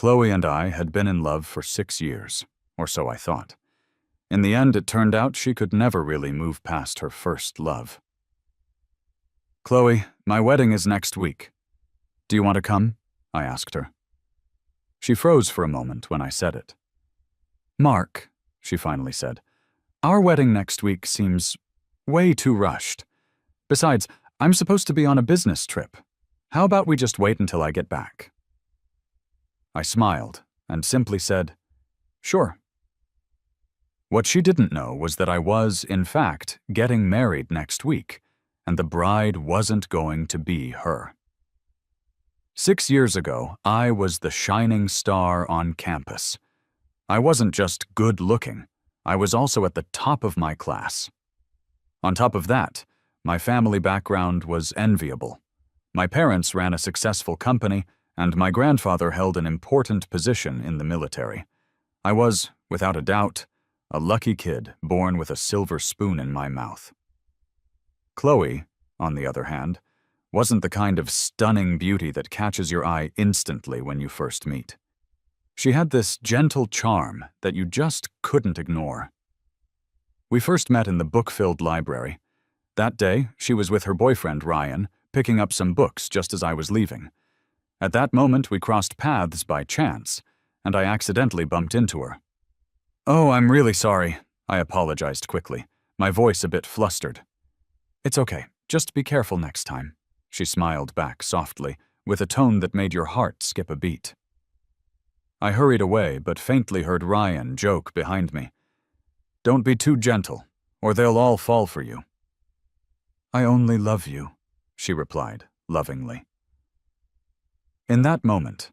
Chloe and I had been in love for 6 years, or so I thought. In the end, it turned out she could never really move past her first love. "Chloe, my wedding is next week. Do you want to come?" I asked her. She froze for a moment when I said it. "Mark," she finally said, "our wedding next week seems way too rushed. Besides, I'm supposed to be on a business trip. How about we just wait until I get back?" I smiled and simply said, "Sure." What she didn't know was that I was, in fact, getting married next week, and the bride wasn't going to be her. 6 years ago, I was the shining star on campus. I wasn't just good-looking, I was also at the top of my class. On top of that, my family background was enviable. My parents ran a successful company, and my grandfather held an important position in the military. I was, without a doubt, a lucky kid born with a silver spoon in my mouth. Chloe, on the other hand, wasn't the kind of stunning beauty that catches your eye instantly when you first meet. She had this gentle charm that you just couldn't ignore. We first met in the book-filled library. That day, she was with her boyfriend, Ryan, picking up some books just as I was leaving. At that moment, we crossed paths by chance, and I accidentally bumped into her. "Oh, I'm really sorry," I apologized quickly, my voice a bit flustered. "It's okay, just be careful next time," she smiled back softly, with a tone that made your heart skip a beat. I hurried away, but faintly heard Ryan joke behind me. "Don't be too gentle, or they'll all fall for you." "I only love you," she replied, lovingly. In that moment,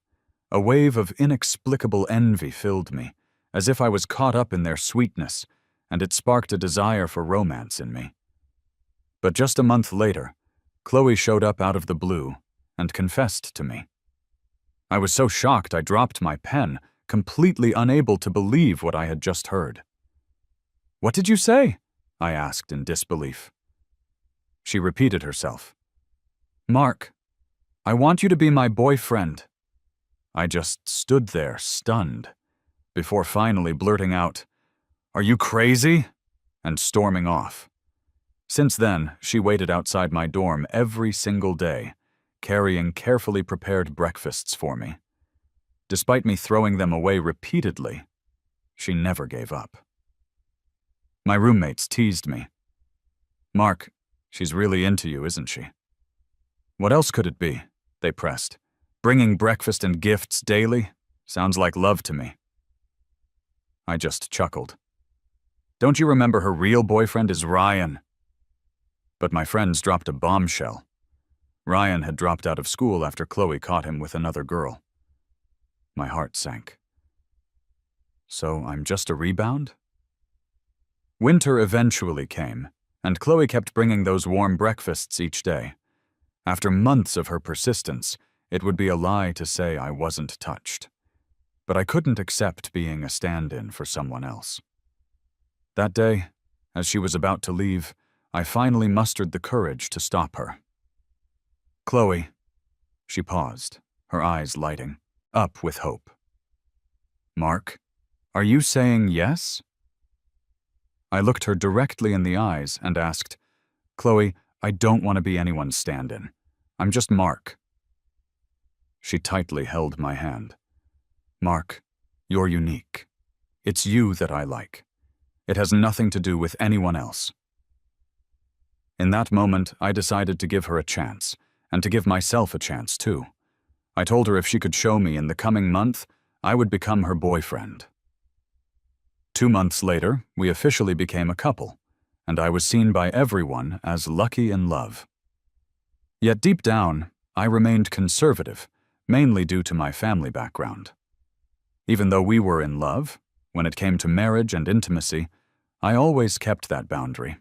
a wave of inexplicable envy filled me, as if I was caught up in their sweetness, and it sparked a desire for romance in me. But just a month later, Chloe showed up out of the blue and confessed to me. I was so shocked I dropped my pen, completely unable to believe what I had just heard. "What did you say?" I asked in disbelief. She repeated herself. "Mark, I want you to be my boyfriend." I just stood there, stunned, before finally blurting out, "Are you crazy?" and storming off. Since then, she waited outside my dorm every single day, carrying carefully prepared breakfasts for me. Despite me throwing them away repeatedly, she never gave up. My roommates teased me. "Mark, she's really into you, isn't she?" "What else could it be?" they pressed. "Bringing breakfast and gifts daily? Sounds like love to me." I just chuckled. "Don't you remember her real boyfriend is Ryan?" But my friends dropped a bombshell. Ryan had dropped out of school after Chloe caught him with another girl. My heart sank. So I'm just a rebound? Winter eventually came, and Chloe kept bringing those warm breakfasts each day. After months of her persistence, it would be a lie to say I wasn't touched. But I couldn't accept being a stand-in for someone else. That day, as she was about to leave, I finally mustered the courage to stop her. "Chloe," she paused, her eyes lighting, up with hope. "Mark, are you saying yes?" I looked her directly in the eyes and asked, "Chloe, I don't want to be anyone's stand-in. I'm just Mark." She tightly held my hand. "Mark, you're unique. It's you that I like. It has nothing to do with anyone else." In that moment, I decided to give her a chance, and to give myself a chance too. I told her if she could show me in the coming month, I would become her boyfriend. 2 months later, we officially became a couple, and I was seen by everyone as lucky in love. Yet deep down, I remained conservative, mainly due to my family background. Even though we were in love, when it came to marriage and intimacy, I always kept that boundary.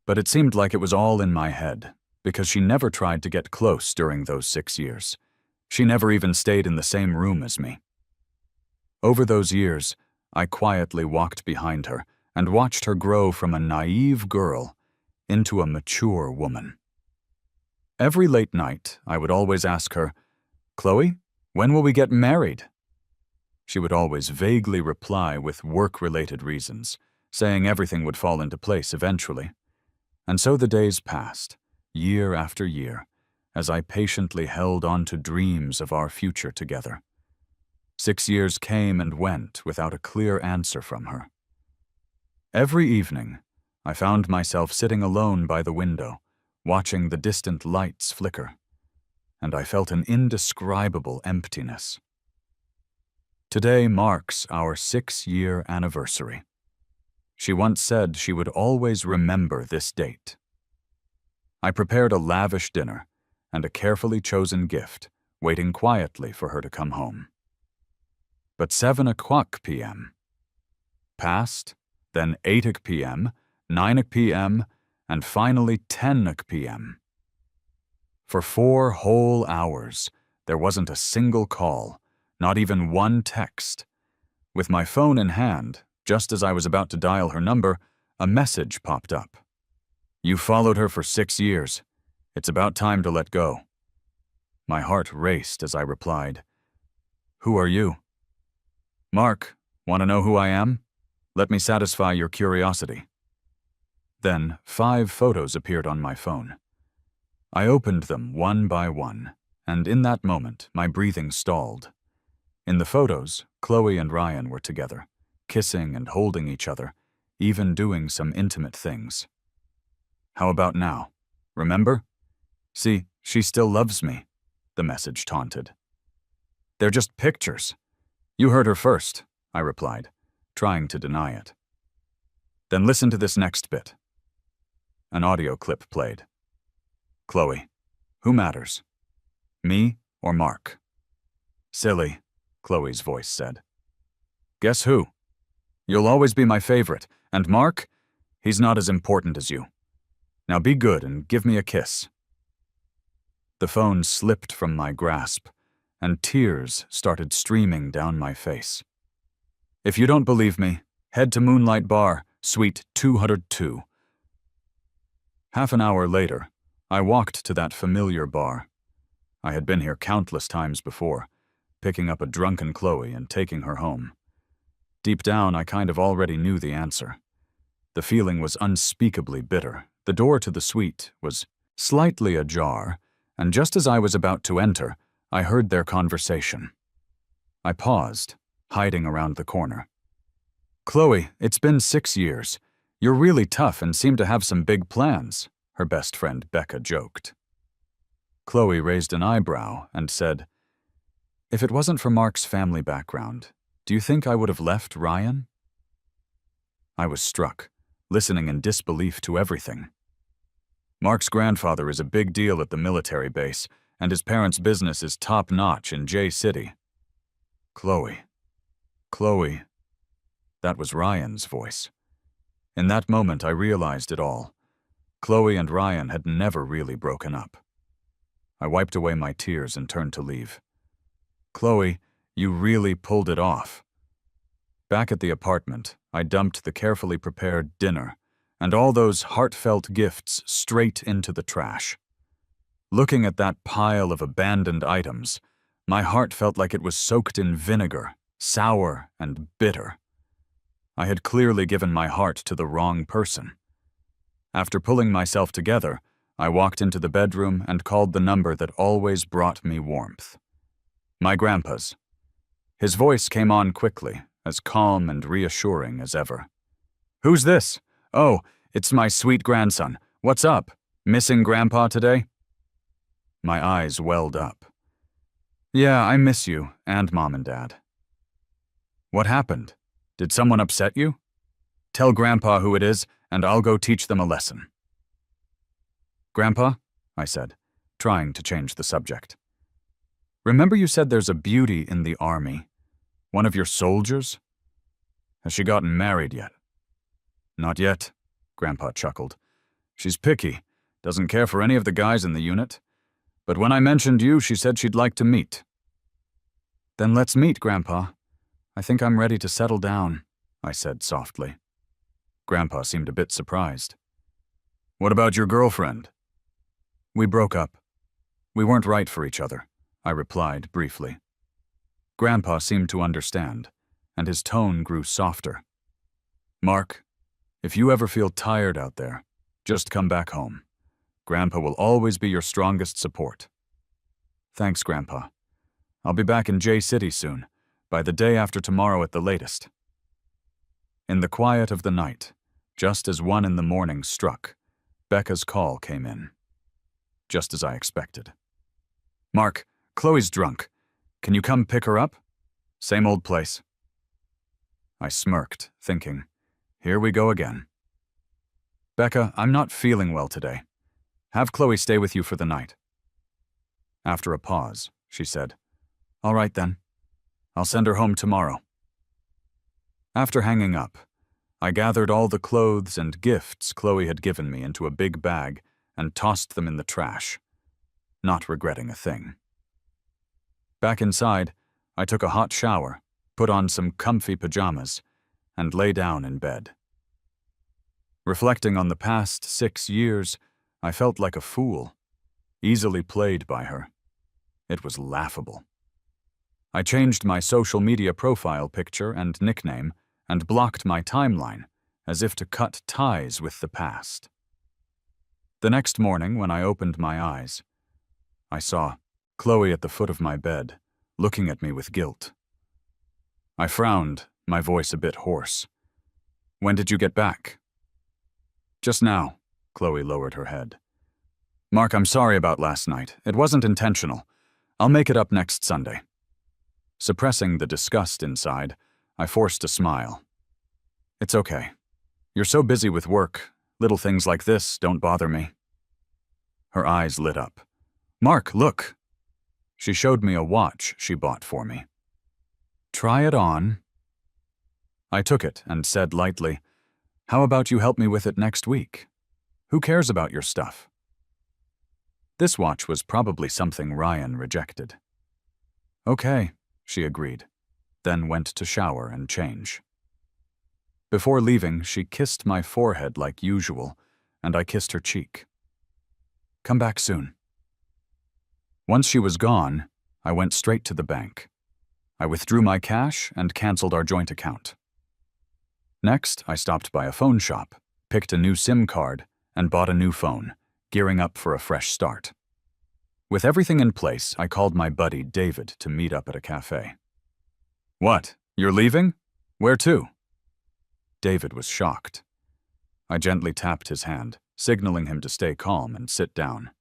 But it seemed like it was all in my head, because she never tried to get close during those 6 years. She never even stayed in the same room as me. Over those years, I quietly walked behind her and watched her grow from a naive girl into a mature woman. Every late night, I would always ask her, "Chloe, when will we get married?" She would always vaguely reply with work-related reasons, saying everything would fall into place eventually. And so the days passed, year after year, as I patiently held on to dreams of our future together. 6 years came and went without a clear answer from her. Every evening, I found myself sitting alone by the window, watching the distant lights flicker, and I felt an indescribable emptiness. Today marks our 6-year anniversary. She once said she would always remember this date. I prepared a lavish dinner and a carefully chosen gift, waiting quietly for her to come home. But 7:00 p.m. passed, then 8:00 p.m., 9:00 p.m., and finally 10:00 p.m. For 4 whole hours, there wasn't a single call, not even one text. With my phone in hand, just as I was about to dial her number, a message popped up. "You followed her for 6 years. It's about time to let go." My heart raced as I replied, "Who are you?" "Mark, want to know who I am? Let me satisfy your curiosity." Then 5 photos appeared on my phone. I opened them one by one, and in that moment, my breathing stalled. In the photos, Chloe and Ryan were together, kissing and holding each other, even doing some intimate things. "How about now? Remember? See, she still loves me," the message taunted. "They're just pictures. You heard her first," I replied, trying to deny it. "Then listen to this next bit." An audio clip played. "Chloe, who matters? Me or Mark?" "Silly," Chloe's voice said. "Guess who? You'll always be my favorite, and Mark, he's not as important as you. Now be good and give me a kiss." The phone slipped from my grasp, and tears started streaming down my face. "If you don't believe me, head to Moonlight Bar, Suite 202. Half an hour later, I walked to that familiar bar. I had been here countless times before, picking up a drunken Chloe and taking her home. Deep down, I kind of already knew the answer. The feeling was unspeakably bitter. The door to the suite was slightly ajar, and just as I was about to enter, I heard their conversation. I paused, hiding around the corner. "Chloe, it's been 6 years. You're really tough and seem to have some big plans," her best friend Becca joked. Chloe raised an eyebrow and said, "If it wasn't for Mark's family background, do you think I would have left Ryan?" I was struck, listening in disbelief to everything. "Mark's grandfather is a big deal at the military base, and his parents' business is top-notch in J City." Chloe. That was Ryan's voice. In that moment, I realized it all. Chloe and Ryan had never really broken up. I wiped away my tears and turned to leave. "Chloe, you really pulled it off." Back at the apartment, I dumped the carefully prepared dinner and all those heartfelt gifts straight into the trash. Looking at that pile of abandoned items, my heart felt like it was soaked in vinegar, sour and bitter. I had clearly given my heart to the wrong person. After pulling myself together, I walked into the bedroom and called the number that always brought me warmth. My grandpa's. His voice came on quickly, as calm and reassuring as ever. "Who's this? Oh, it's my sweet grandson. What's up? Missing Grandpa today?" My eyes welled up. "Yeah, I miss you, and Mom and Dad." "What happened? Did someone upset you? Tell Grandpa who it is, and I'll go teach them a lesson." "Grandpa," I said, trying to change the subject. "Remember you said there's a beauty in the army? One of your soldiers? Has she gotten married yet?" "Not yet," Grandpa chuckled. "She's picky, doesn't care for any of the guys in the unit. But when I mentioned you, she said she'd like to meet." "Then let's meet, Grandpa. I think I'm ready to settle down," I said softly. Grandpa seemed a bit surprised. "What about your girlfriend?" "We broke up. We weren't right for each other," I replied briefly. Grandpa seemed to understand, and his tone grew softer. Mark, if you ever feel tired out there, just come back home. Grandpa will always be your strongest support. Thanks, Grandpa. I'll be back in J City soon, by the day after tomorrow at the latest. In the quiet of the night, just as 1 a.m. struck, Becca's call came in. Just as I expected. Mark, Chloe's drunk. Can you come pick her up? Same old place. I smirked, thinking, here we go again. Becca, I'm not feeling well today. Have Chloe stay with you for the night. After a pause, she said, All right then. I'll send her home tomorrow. After hanging up, I gathered all the clothes and gifts Chloe had given me into a big bag and tossed them in the trash, not regretting a thing. Back inside, I took a hot shower, put on some comfy pajamas, and lay down in bed. Reflecting on the past 6 years, I felt like a fool, easily played by her. It was laughable. I changed my social media profile picture and nickname and blocked my timeline, as if to cut ties with the past. The next morning, when I opened my eyes, I saw Chloe at the foot of my bed, looking at me with guilt. I frowned, my voice a bit hoarse. When did you get back? Just now, Chloe lowered her head. Mark, I'm sorry about last night. It wasn't intentional. I'll make it up next Sunday. Suppressing the disgust inside, I forced a smile. It's okay. You're so busy with work. Little things like this don't bother me. Her eyes lit up. Mark, look. She showed me a watch she bought for me. Try it on. I took it and said lightly, How about you help me with it next week? Who cares about your stuff? This watch was probably something Ryan rejected. Okay, she agreed, then went to shower and change. Before leaving, she kissed my forehead like usual, and I kissed her cheek. Come back soon. Once she was gone, I went straight to the bank. I withdrew my cash and canceled our joint account. Next, I stopped by a phone shop, picked a new SIM card, and bought a new phone, gearing up for a fresh start. With everything in place, I called my buddy David to meet up at a cafe. What? You're leaving? Where to? David was shocked. I gently tapped his hand, signaling him to stay calm and sit down.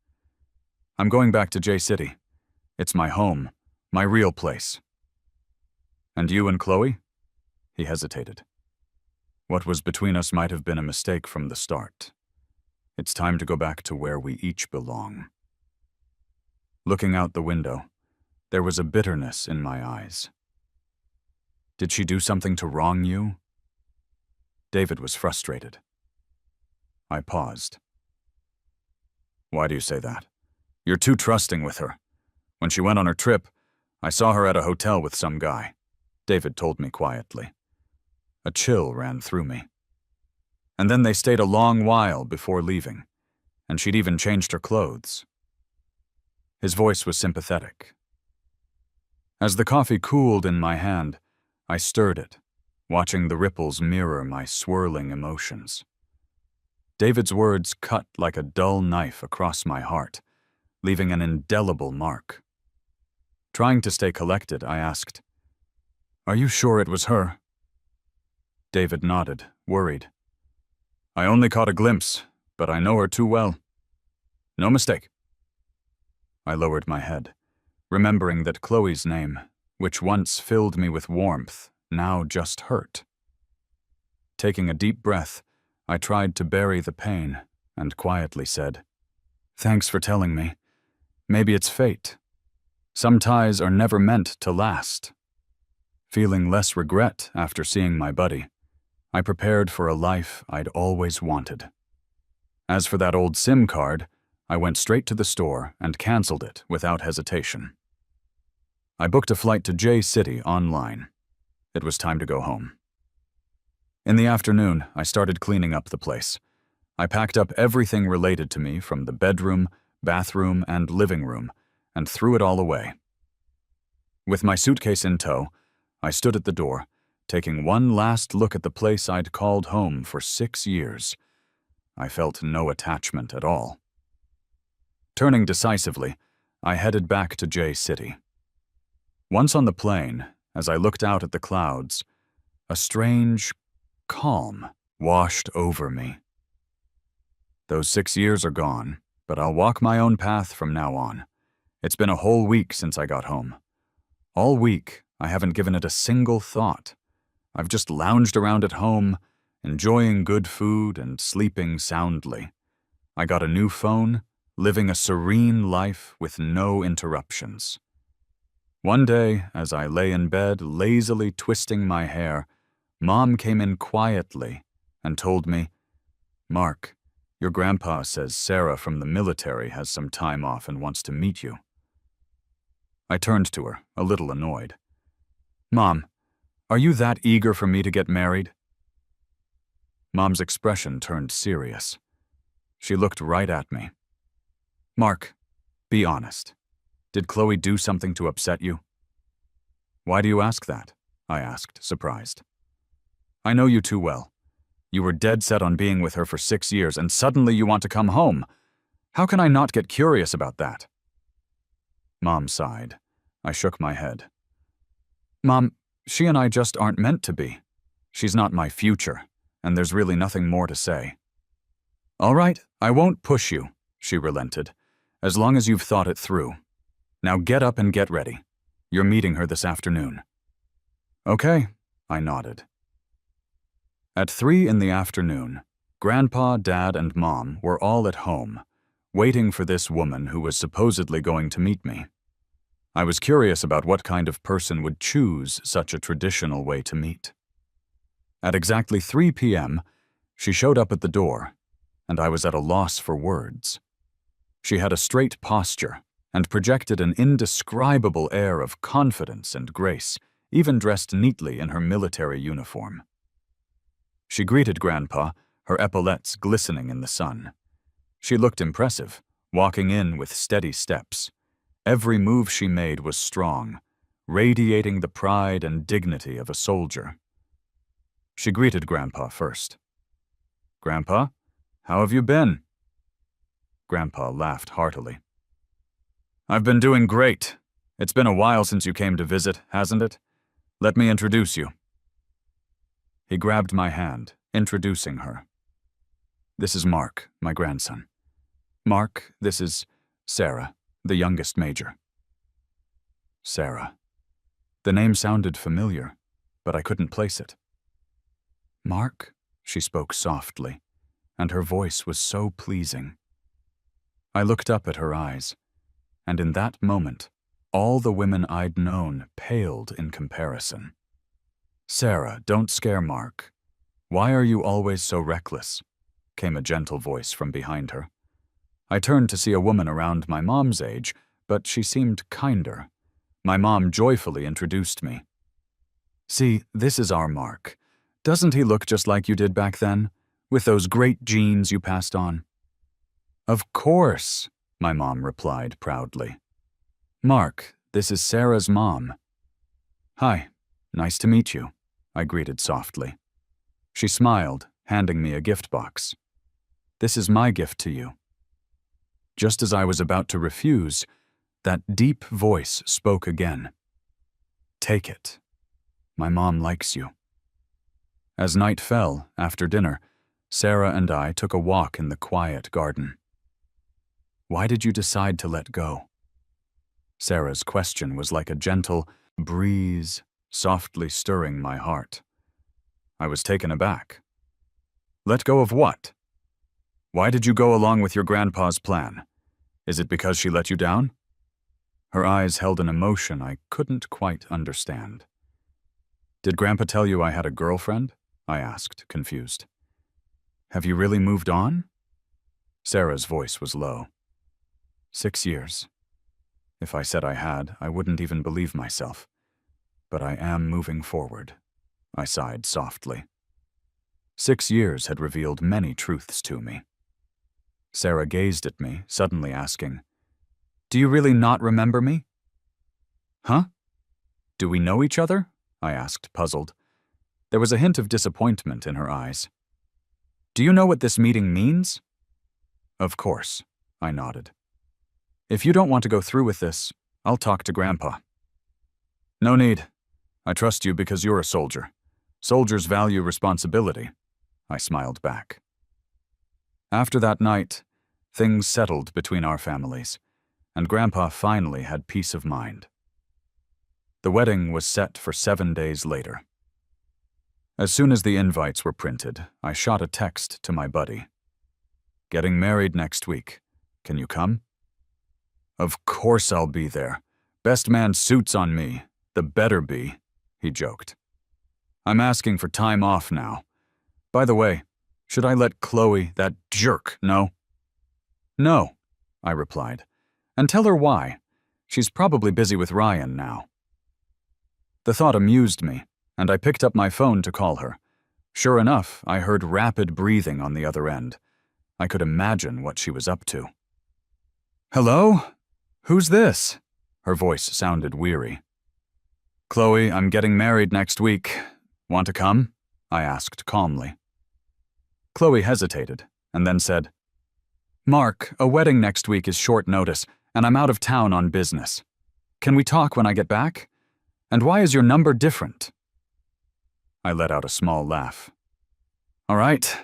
I'm going back to J City. It's my home, my real place. And you and Chloe? He hesitated. What was between us might have been a mistake from the start. It's time to go back to where we each belong. Looking out the window, there was a bitterness in my eyes. Did she do something to wrong you? David was frustrated. I paused. Why do you say that? You're too trusting with her. When she went on her trip, I saw her at a hotel with some guy. David told me quietly. A chill ran through me. And then they stayed a long while before leaving, and she'd even changed her clothes. His voice was sympathetic. As the coffee cooled in my hand, I stirred it, watching the ripples mirror my swirling emotions. David's words cut like a dull knife across my heart, leaving an indelible mark. Trying to stay collected, I asked, Are you sure it was her? David nodded, worried. I only caught a glimpse, but I know her too well. No mistake. I lowered my head, remembering that Chloe's name, which once filled me with warmth, now just hurt. Taking a deep breath, I tried to bury the pain and quietly said, Thanks for telling me. Maybe it's fate. Some ties are never meant to last. Feeling less regret after seeing my buddy, I prepared for a life I'd always wanted. As for that old SIM card, I went straight to the store and canceled it without hesitation. I booked a flight to J City online. It was time to go home. In the afternoon, I started cleaning up the place. I packed up everything related to me from the bedroom, bathroom, and living room, and threw it all away. With my suitcase in tow, I stood at the door, taking one last look at the place I'd called home for 6 years. I felt no attachment at all. Turning decisively, I headed back to J City. Once on the plane, as I looked out at the clouds, a strange calm washed over me. Those 6 years are gone, but I'll walk my own path from now on. It's been a whole week since I got home. All week, I haven't given it a single thought. I've just lounged around at home, enjoying good food and sleeping soundly. I got a new phone, living a serene life with no interruptions. One day, as I lay in bed, lazily twisting my hair, Mom came in quietly and told me, "Mark, your grandpa says Sarah from the military has some time off and wants to meet you." I turned to her, a little annoyed. "Mom, are you that eager for me to get married?" Mom's expression turned serious. She looked right at me. "Mark, be honest. Did Chloe do something to upset you?" "Why do you ask that?" I asked, surprised. "I know you too well. You were dead set on being with her for 6 years, and suddenly you want to come home. How can I not get curious about that?" Mom sighed. I shook my head. "Mom, she and I just aren't meant to be. She's not my future, and there's really nothing more to say." "All right, I won't push you," she relented, "as long as you've thought it through. Now get up and get ready. You're meeting her this afternoon." "Okay," I nodded. At 3 in the afternoon, Grandpa, Dad, and Mom were all at home, waiting for this woman who was supposedly going to meet me. I was curious about what kind of person would choose such a traditional way to meet. At exactly 3 p.m., she showed up at the door, and I was at a loss for words. She had a straight posture and projected an indescribable air of confidence and grace, even dressed neatly in her military uniform. She greeted Grandpa, her epaulettes glistening in the sun. She looked impressive, walking in with steady steps. Every move she made was strong, radiating the pride and dignity of a soldier. She greeted Grandpa first. "Grandpa, how have you been?" Grandpa laughed heartily. "I've been doing great. It's been a while since you came to visit, hasn't it? Let me introduce you." He grabbed my hand, introducing her. "This is Mark, my grandson. Mark, this is Sarah, the youngest major." Sarah. The name sounded familiar, but I couldn't place it. "Mark?" she spoke softly, and her voice was so pleasing. I looked up at her eyes, and in that moment, all the women I'd known paled in comparison. "Sarah, don't scare Mark. Why are you always so reckless?" came a gentle voice from behind her. I turned to see a woman around my mom's age, but she seemed kinder. My mom joyfully introduced me. "See, this is our Mark. Doesn't he look just like you did back then, with those great genes you passed on?" "Of course," my mom replied proudly. "Mark, this is Sarah's mom." "Hi, nice to meet you," I greeted softly. She smiled, handing me a gift box. "This is my gift to you." Just as I was about to refuse, that deep voice spoke again. "Take it. My mom likes you." As night fell, after dinner, Sarah and I took a walk in the quiet garden. "Why did you decide to let go?" Sarah's question was like a gentle breeze softly stirring my heart. I was taken aback. "Let go of what? Why did you go along with your grandpa's plan? Is it because she let you down?" Her eyes held an emotion I couldn't quite understand. "Did Grandpa tell you I had a girlfriend?" I asked, confused. "Have you really moved on?" Sarah's voice was low. 6 years. If I said I had, I wouldn't even believe myself. But I am moving forward, I sighed softly. 6 years had revealed many truths to me. Sarah gazed at me, suddenly asking, "Do you really not remember me?" "Huh?" Do we know each other? I asked, puzzled. There was a hint of disappointment in her eyes. Do you know what this meeting means? Of course, I nodded. If you don't want to go through with this, I'll talk to Grandpa. No need. I trust you because you're a soldier. Soldiers value responsibility, I smiled back. After that night, things settled between our families, and Grandpa finally had peace of mind. The wedding was set for 7 days later. As soon as the invites were printed, I shot a text to my buddy. Getting married next week. Can you come? Of course I'll be there. Best man suits on me. The better be, he joked. I'm asking for time off now. By the way, should I let Chloe, that jerk, know? No, I replied. And tell her why. She's probably busy with Ryan now. The thought amused me, and I picked up my phone to call her. Sure enough, I heard rapid breathing on the other end. I could imagine what she was up to. Hello? Who's this? Her voice sounded weary. Chloe, I'm getting married next week. Want to come? I asked calmly. Chloe hesitated, and then said, Mark, a wedding next week is short notice, and I'm out of town on business. Can we talk when I get back? And why is your number different? I let out a small laugh. All right.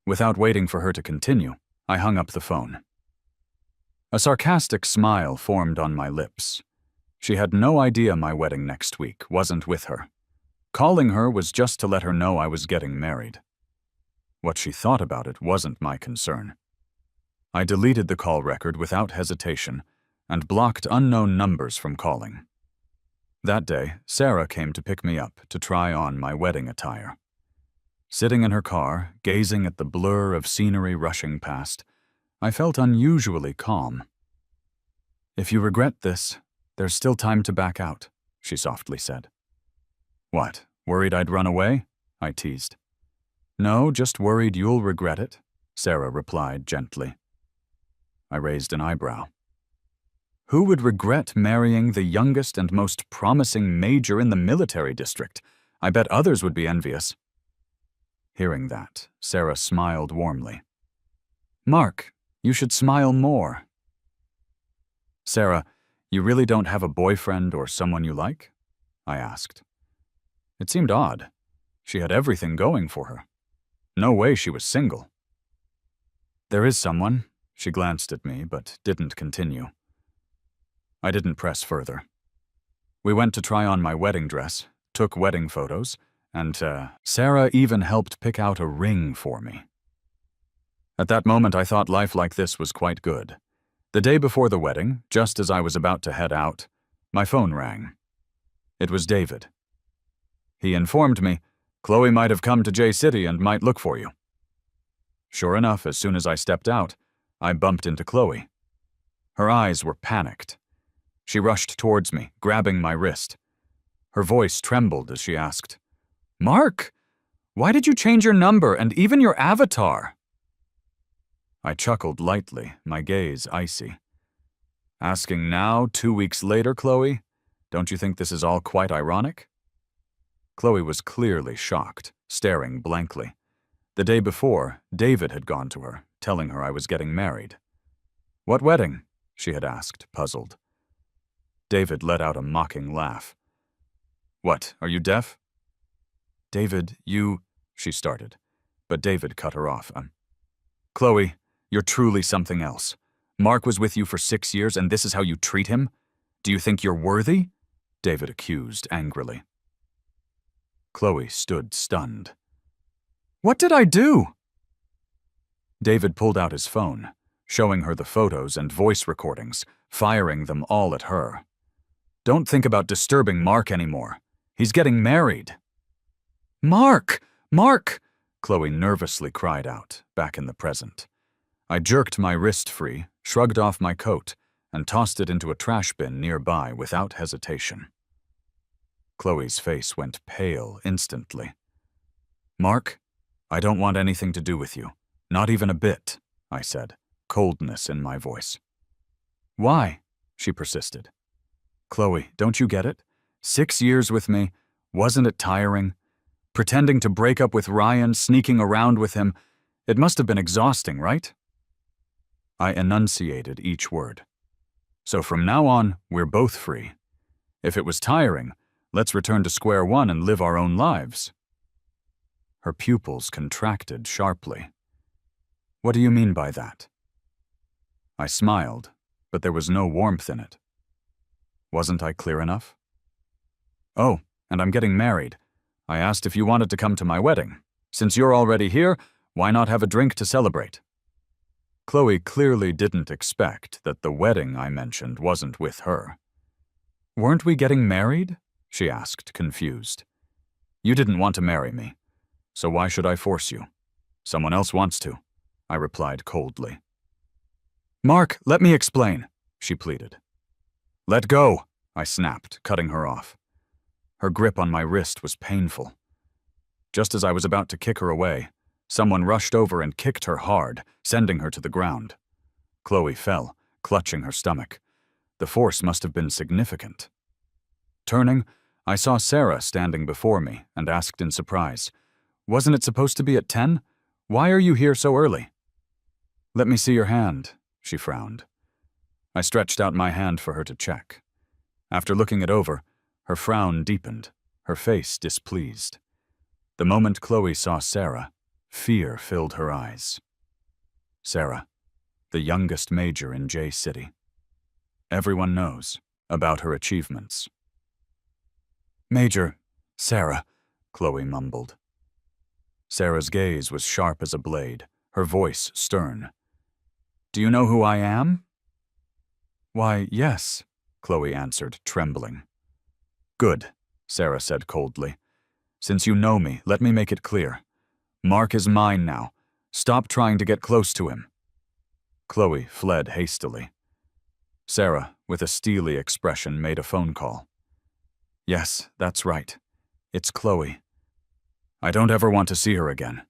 Without waiting for her to continue, I hung up the phone. A sarcastic smile formed on my lips. She had no idea my wedding next week wasn't with her. Calling her was just to let her know I was getting married. What she thought about it wasn't my concern. I deleted the call record without hesitation and blocked unknown numbers from calling. That day, Sarah came to pick me up to try on my wedding attire. Sitting in her car, gazing at the blur of scenery rushing past, I felt unusually calm. If you regret this, there's still time to back out, she softly said. What, worried I'd run away? I teased. No, just worried you'll regret it, Sarah replied gently. I raised an eyebrow. Who would regret marrying the youngest and most promising major in the military district? I bet others would be envious. Hearing that, Sarah smiled warmly. Mark, you should smile more. Sarah, you really don't have a boyfriend or someone you like? I asked. It seemed odd. She had everything going for her. No way she was single. There is someone. She glanced at me, but didn't continue. I didn't press further. We went to try on my wedding dress, took wedding photos, and Sarah even helped pick out a ring for me. At that moment, I thought life like this was quite good. The day before the wedding, just as I was about to head out, my phone rang. It was David. He informed me, Chloe might have come to J City and might look for you. Sure enough, as soon as I stepped out, I bumped into Chloe. Her eyes were panicked. She rushed towards me, grabbing my wrist. Her voice trembled as she asked, Mark, why did you change your number and even your avatar? I chuckled lightly, my gaze icy. Asking now, 2 weeks later, Chloe? Don't you think this is all quite ironic? Chloe was clearly shocked, staring blankly. The day before, David had gone to her, telling her I was getting married. What wedding? She had asked, puzzled. David let out a mocking laugh. What, are you deaf? David, she started, but David cut her off. Chloe, you're truly something else. Mark was with you for 6 years and this is how you treat him? Do you think you're worthy? David accused angrily. Chloe stood stunned. What did I do? David pulled out his phone, showing her the photos and voice recordings, firing them all at her. Don't think about disturbing Mark anymore. He's getting married. Mark! Mark! Chloe nervously cried out, back in the present. I jerked my wrist free, shrugged off my coat, and tossed it into a trash bin nearby without hesitation. Chloe's face went pale instantly. Mark, I don't want anything to do with you. Not even a bit, I said, coldness in my voice. Why? She persisted. Chloe, don't you get it? 6 years with me. Wasn't it tiring? Pretending to break up with Ryan, sneaking around with him. It must have been exhausting, right? I enunciated each word. So from now on, we're both free. If it was tiring, let's return to square one and live our own lives. Her pupils contracted sharply. What do you mean by that? I smiled, but there was no warmth in it. Wasn't I clear enough? Oh, and I'm getting married. I asked if you wanted to come to my wedding. Since you're already here, why not have a drink to celebrate? Chloe clearly didn't expect that the wedding I mentioned wasn't with her. Weren't we getting married? She asked, confused. You didn't want to marry me, so why should I force you? Someone else wants to, I replied coldly. Mark, let me explain, she pleaded. Let go, I snapped, cutting her off. Her grip on my wrist was painful. Just as I was about to kick her away, someone rushed over and kicked her hard, sending her to the ground. Chloe fell, clutching her stomach. The force must have been significant. Turning, I saw Sarah standing before me and asked in surprise, Wasn't it supposed to be at 10? Why are you here so early? Let me see your hand, she frowned. I stretched out my hand for her to check. After looking it over, her frown deepened, her face displeased. The moment Chloe saw Sarah, fear filled her eyes. Sarah, the youngest major in J City. Everyone knows about her achievements. Major, Sarah, Chloe mumbled. Sarah's gaze was sharp as a blade, her voice stern. Do you know who I am? Why, yes, Chloe answered, trembling. Good, Sarah said coldly. Since you know me, let me make it clear. Mark is mine now. Stop trying to get close to him. Chloe fled hastily. Sarah, with a steely expression, made a phone call. Yes, that's right. It's Chloe. I don't ever want to see her again.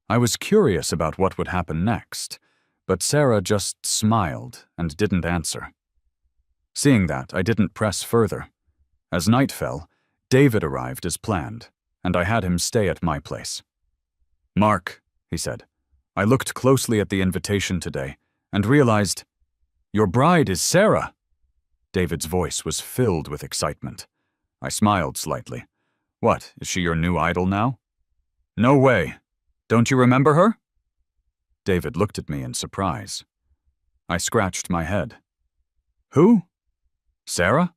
I was curious about what would happen next, but Sarah just smiled and didn't answer. Seeing that, I didn't press further. As night fell, David arrived as planned, and I had him stay at my place. Mark, he said, I looked closely at the invitation today and realized, your bride is Sarah. David's voice was filled with excitement. I smiled slightly. What, is she your new idol now? No way. Don't you remember her? David looked at me in surprise. I scratched my head. Who? Sarah?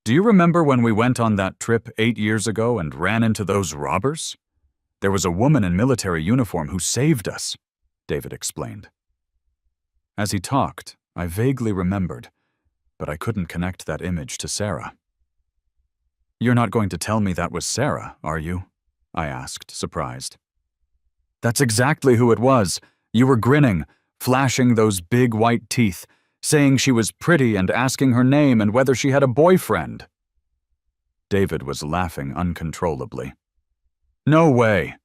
Do you remember when we went on that trip 8 years ago and ran into those robbers? There was a woman in military uniform who saved us, David explained. As he talked, I vaguely remembered, but I couldn't connect that image to Sarah. You're not going to tell me that was Sarah, are you? I asked, surprised. That's exactly who it was. You were grinning, flashing those big white teeth, saying she was pretty and asking her name and whether she had a boyfriend. David was laughing uncontrollably. No way.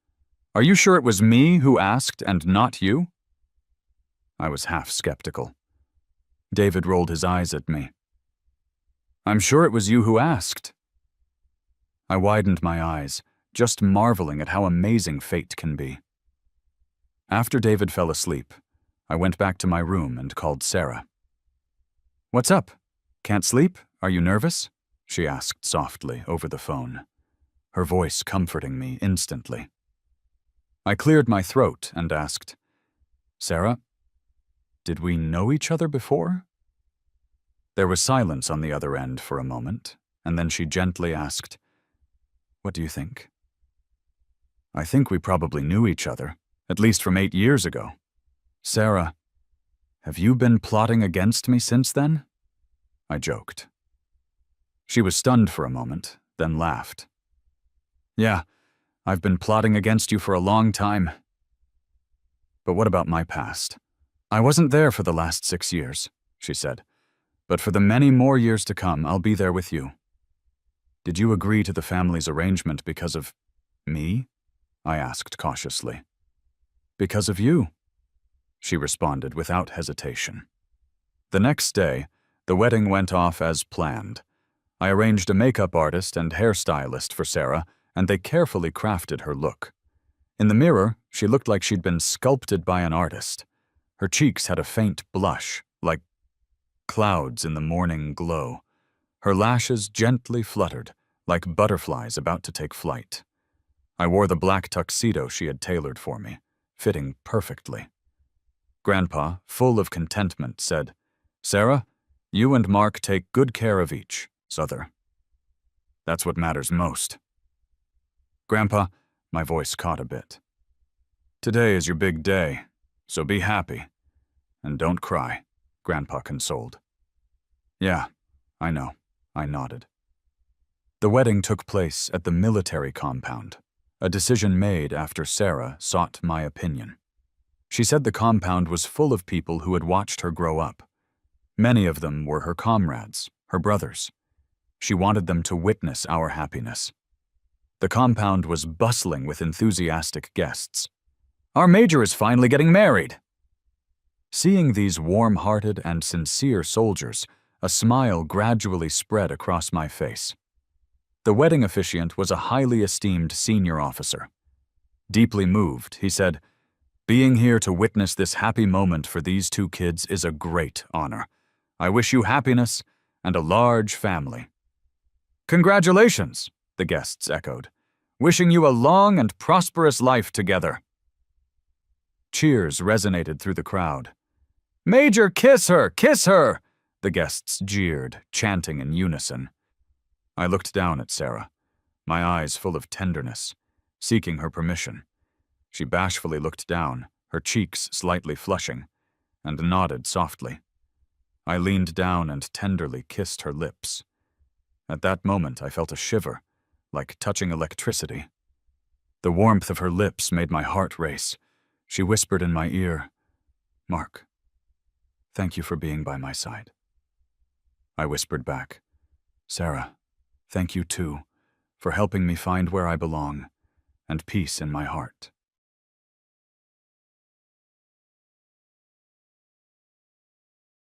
Are you sure it was me who asked and not you? I was half skeptical. David rolled his eyes at me. I'm sure it was you who asked. I widened my eyes, just marveling at how amazing fate can be. After David fell asleep, I went back to my room and called Sarah. What's up? Can't sleep? Are you nervous? She asked softly over the phone, her voice comforting me instantly. I cleared my throat and asked, Sarah, did we know each other before? There was silence on the other end for a moment, and then she gently asked, What do you think? I think we probably knew each other, at least from 8 years ago. Sarah, have you been plotting against me since then? I joked. She was stunned for a moment, then laughed. Yeah, I've been plotting against you for a long time. But what about my past? I wasn't there for the last 6 years, she said, but for the many more years to come, I'll be there with you. Did you agree to the family's arrangement because of me? I asked cautiously. Because of you, she responded without hesitation. The next day, the wedding went off as planned. I arranged a makeup artist and hairstylist for Sarah, and they carefully crafted her look. In the mirror, she looked like she'd been sculpted by an artist. Her cheeks had a faint blush, like clouds in the morning glow. Her lashes gently fluttered, like butterflies about to take flight. I wore the black tuxedo she had tailored for me, fitting perfectly. Grandpa, full of contentment, said, "Sarah, you and Mark take good care of each other. That's what matters most." "Grandpa," my voice caught a bit. "Today is your big day, so be happy. And don't cry," Grandpa consoled. "Yeah, I know," I nodded. The wedding took place at the military compound, a decision made after Sarah sought my opinion. She said the compound was full of people who had watched her grow up. Many of them were her comrades, her brothers. She wanted them to witness our happiness. The compound was bustling with enthusiastic guests. "Our major is finally getting married." Seeing these warm-hearted and sincere soldiers, a smile gradually spread across my face. The wedding officiant was a highly esteemed senior officer. Deeply moved, he said, "Being here to witness this happy moment for these two kids is a great honor. I wish you happiness and a large family." "Congratulations," the guests echoed. "Wishing you a long and prosperous life together." Cheers resonated through the crowd. "Major, kiss her! Kiss her!" the guests jeered, chanting in unison. I looked down at Sarah, my eyes full of tenderness, seeking her permission. She bashfully looked down, her cheeks slightly flushing, and nodded softly. I leaned down and tenderly kissed her lips. At that moment, I felt a shiver, like touching electricity. The warmth of her lips made my heart race. She whispered in my ear, "Mark, thank you for being by my side." I whispered back, "Sarah, thank you too, for helping me find where I belong and peace in my heart."